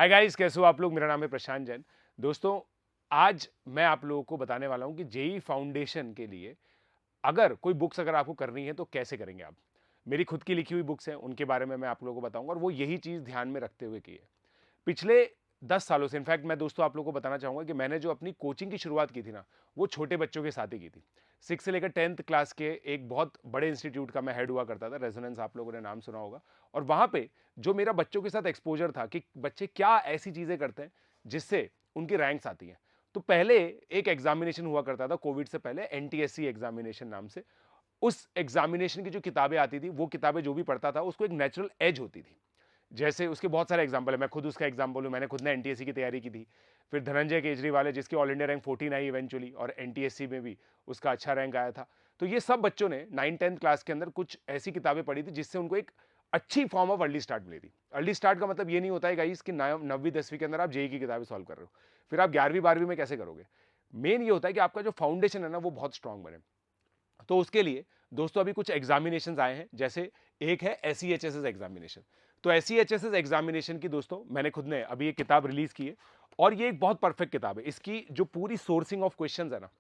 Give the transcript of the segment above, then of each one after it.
Hi guys, कैसे हो आप लोग। मेरा नाम है प्रशांत जैन। दोस्तों, आज मैं आप लोगों को बताने वाला हूं कि जेई फाउंडेशन के लिए अगर कोई बुक्स अगर आपको करनी है तो कैसे करेंगे आप। मेरी खुद की लिखी हुई बुक्स हैं, उनके बारे में मैं आप लोगों को बताऊंगा और वो यही चीज़ ध्यान में रखते हुए की है। पिछले 10 सालों से, इनफैक्ट मैं दोस्तों आप लोगों को बताना चाहूँगा कि मैंने जो अपनी कोचिंग की शुरुआत की थी ना, वो छोटे बच्चों के साथ ही की थी। 6 से लेकर 10th क्लास के एक बहुत बड़े इंस्टीट्यूट का मैं हेड हुआ करता था, रेजोनेंस, आप लोगों ने नाम सुना होगा। और वहाँ पे जो मेरा बच्चों के साथ एक्सपोजर था कि बच्चे क्या ऐसी चीज़ें करते हैं जिससे उनकी रैंक्स आती हैं। तो पहले एक एग्जामिनेशन हुआ करता था कोविड से पहले, एनटीएससी एग्जामिनेशन नाम से। उस एग्जामिनेशन की जो किताबें आती थी, वो किताबें जो भी पढ़ता था उसको एक नेचुरल एज होती थी। जैसे उसके बहुत सारे एग्जाम्पल है, मैं खुद उसका एग्जाम्पल हूँ। मैंने खुद ने एनटीएससी की तैयारी की थी। फिर धनंजय केजरीवाल है, जिसकी ऑल इंडिया रैंक 14 आई इवेंचुअली, और एनटीएससी में भी उसका अच्छा रैंक आया था। तो ये सब बच्चों ने 9th-10th क्लास के अंदर कुछ ऐसी किताबें पढ़ी थी जिससे उनको एक अच्छी फॉर्म ऑफ अर्ली स्टार्ट मिली थी। अर्ली स्टार्ट का मतलब ये नहीं होता है गाइस कि 9वीं-10वीं के अंदर आप जेई की किताबें सॉल्व कर रहे हो, फिर आप 11वीं-12वीं में कैसे करोगे। मेन ये होता है कि आपका जो फाउंडेशन है ना, वो बहुत स्ट्रांग बने। तो उसके लिए दोस्तों अभी कुछ एग्जामिनेशंस आए हैं। जैसे एक है एसईएचएसएस एग्जामिनेशन। तो एसईएचएसएस एग्जामिनेशन की दोस्तों मैंने खुद ने अभी एक किताब रिलीज की है, और ये एक बहुत परफेक्ट किताब है। इसकी जो पूरी सोर्सिंग ऑफ क्वेश्चंस है ना,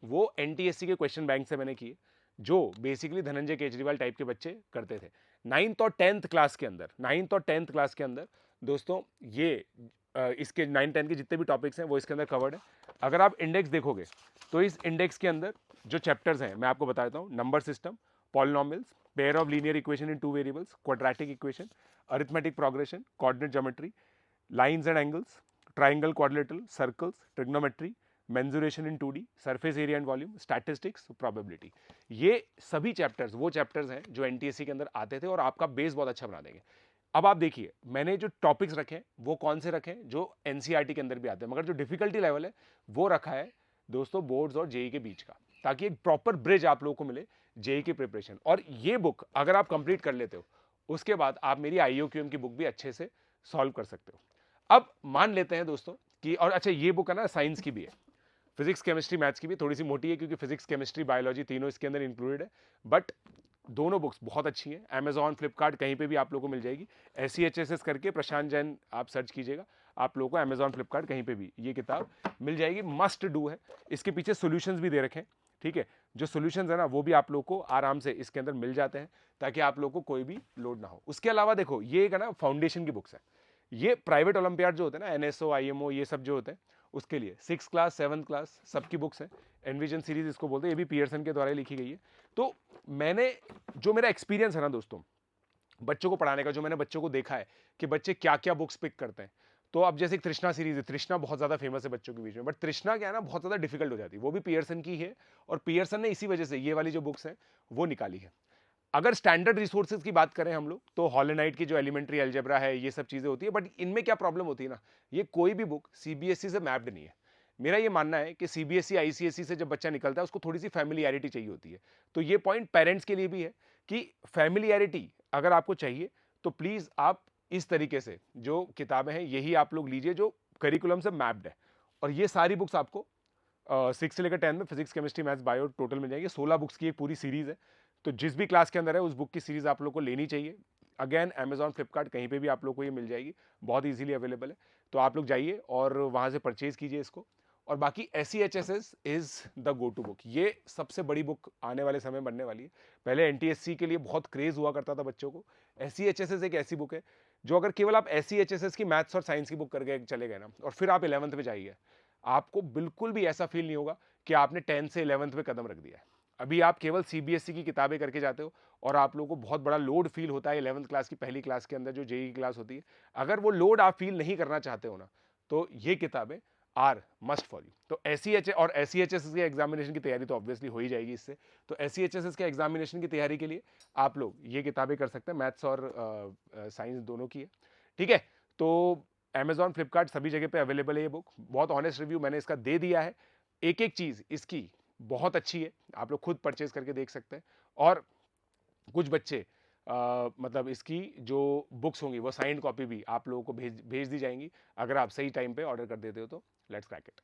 वो एनटीएससी के क्वेश्चन बैंक से मैंने की है, जो बेसिकली धनंजय केजरीवाल टाइप के बच्चे करते थे 9th और 10th क्लास के अंदर। दोस्तों ये इसके 9-10 के जितने भी टॉपिक्स हैं वो इसके अंदर कवर्ड है। अगर आप इंडेक्स देखोगे तो इस इंडेक्स के अंदर जो चैप्टर्स हैं मैं आपको बता देता हूँ। Number system, polynomials, pair of linear equation in 2 variables, quadratic equation, arithmetic progression, coordinate geometry, lines and angles, triangle, quadrilateral, circles, trigonometry, mensuration in 2D, surface area and volume, statistics, probability. ये सभी chapters वो chapters हैं जो NTSC के अंदर आते थे और आपका बेस बहुत अच्छा बना देंगे। अब आप देखिए मैंने जो टॉपिक्स रखे हैं वो कौन से रखे हैं, जो एनसीईआरटी के अंदर भी आते हैं, मगर जो डिफिकल्टी लेवल है वो रखा है दोस्तों बोर्ड्स और जेई के बीच का, ताकि एक प्रॉपर ब्रिज आप लोगों को मिले जेई की प्रिपरेशन। और ये बुक अगर आप कंप्लीट कर लेते हो, उसके बाद आप मेरी आईओक्यूएम की बुक भी अच्छे से सॉल्व कर सकते हो। अब मान लेते हैं दोस्तों कि, और अच्छा ये बुक है ना साइंस की भी है, फिजिक्स केमिस्ट्री मैथ्स की भी, थोड़ी सी मोटी है क्योंकि फिजिक्स केमिस्ट्री बायोलॉजी तीनों इसके अंदर इंक्लूडेड है, बट दोनों बुक्स बहुत अच्छी हैं। अमेजॉन, फ्लिपकार्ट, कहीं पे भी आप लोगों को मिल जाएगी। एसईएचएसएस करके प्रशांत जैन आप सर्च कीजिएगा, आप लोगों को अमेजॉन, फ्लिपकार्ट कहीं पे भी ये किताब मिल जाएगी। मस्ट डू है। इसके पीछे सोल्यूशंस भी दे रखे हैं, ठीक है। जो सोल्यूशंस है ना वो भी आप लोग को आराम से इसके अंदर मिल जाते हैं, ताकि आप लोग को कोई भी लोड ना हो। उसके अलावा देखो ये एक है ना फाउंडेशन की बुक्स है। ये प्राइवेट ओलंपियाड जो होते हैं ना, एनएसओ, आईएमओ, ये सब जो होते हैं उसके लिए 6th क्लास, 7th क्लास सबकी बुक्स हैं। एनविजन सीरीज इसको बोलते हैं, ये भी पियर्सन के द्वारा लिखी गई है। तो मैंने जो मेरा एक्सपीरियंस है ना दोस्तों बच्चों को पढ़ाने का, जो मैंने बच्चों को देखा है कि बच्चे क्या क्या बुक्स पिक करते हैं। तो अब जैसे तृष्णा सीरीज है, तृष्णा बहुत ज्यादा फेमस है बच्चों के बीच में, बट तृष्णा क्या है ना बहुत ज्यादा डिफिकल्ट हो जाती है। वो भी पियर्सन की है, और पियर्सन ने इसी वजह से ये वाली जो बुक्स है वो निकाली है। अगर स्टैंडर्ड रिसोर्सेज की बात करें हम लोग, तो हॉलोनाइट की जो एलिमेंट्री अलजेब्रा है, ये सब चीजें होती है, बट इनमें क्या प्रॉब्लम होती है ना, ये कोई भी बुक सीबीएसई से मैप्ड नहीं है। मेरा ये मानना है कि सीबीएसई आईसीएसई से जब बच्चा निकलता है उसको थोड़ी सी फैमिलियरिटी चाहिए होती है। तो ये पॉइंट पेरेंट्स के लिए भी है कि फैमिलियरिटी अगर आपको चाहिए तो प्लीज आप इस तरीके से जो किताबें हैं यही आप लोग लीजिए जो करिकुलम से मैप्ड है। और ये सारी बुक्स आपको 6 से लेकर 10 में physics, chemistry, maths, bio total मिल जाएगी। 16 बुक्स की एक पूरी सीरीज है। तो जिस भी क्लास के अंदर है उस बुक की सीरीज आप लोग को लेनी चाहिए। अगेन अमेजॉन, फ्लिपकार्ट कहीं पे भी आप लोग को ये मिल जाएगी, बहुत इजीली अवेलेबल है। तो आप लोग जाइए और वहाँ से परचेज कीजिए इसको। और बाकी एसईएचएसएस is the go to book. ये सबसे बड़ी बुक आने वाले समय बनने वाली है। पहले एनटीएससी के लिए बहुत क्रेज हुआ करता था बच्चों को। एसईएचएसएस एक ऐसी बुक है जो अगर केवल आप एसईएचएसएस की मैथ्स और साइंस की बुक करके चले गए ना, और फिर आप 11th में जाइए, आपको बिल्कुल भी ऐसा फील नहीं होगा कि आपने 10 से 11th में कदम रख दिया है। अभी आप केवल सीबीएसई की किताबें करके जाते हो और आप लोगों को बहुत बड़ा लोड फील होता है 11th क्लास की पहली क्लास के अंदर जो जेई क्लास होती है। अगर वो लोड आप फील नहीं करना चाहते हो ना, तो ये किताबें आर मस्ट फॉर यू। तो एसईएच और एसईएचएस के एग्जामिनेशन की तैयारी तो ऑब्वियसली हो ही जाएगी इससे। तो एसईएचएस के एग्जामिनेशन की तैयारी के लिए आप लोग ये किताबें कर सकते हैं, मैथ्स और साइंस दोनों की है, ठीक है। तो अमेजॉन, फ्लिपकार्ट सभी जगह पे अवेलेबल है ये बुक। बहुत ऑनेस्ट रिव्यू मैंने इसका दे दिया है। एक एक चीज़ इसकी बहुत अच्छी है, आप लोग खुद परचेज करके देख सकते हैं। और कुछ बच्चे मतलब इसकी जो बुक्स होंगी वो साइंड कॉपी भी आप लोगों को भेज भेज दी जाएंगी, अगर आप सही टाइम पे ऑर्डर कर देते हो तो। Let's crack it.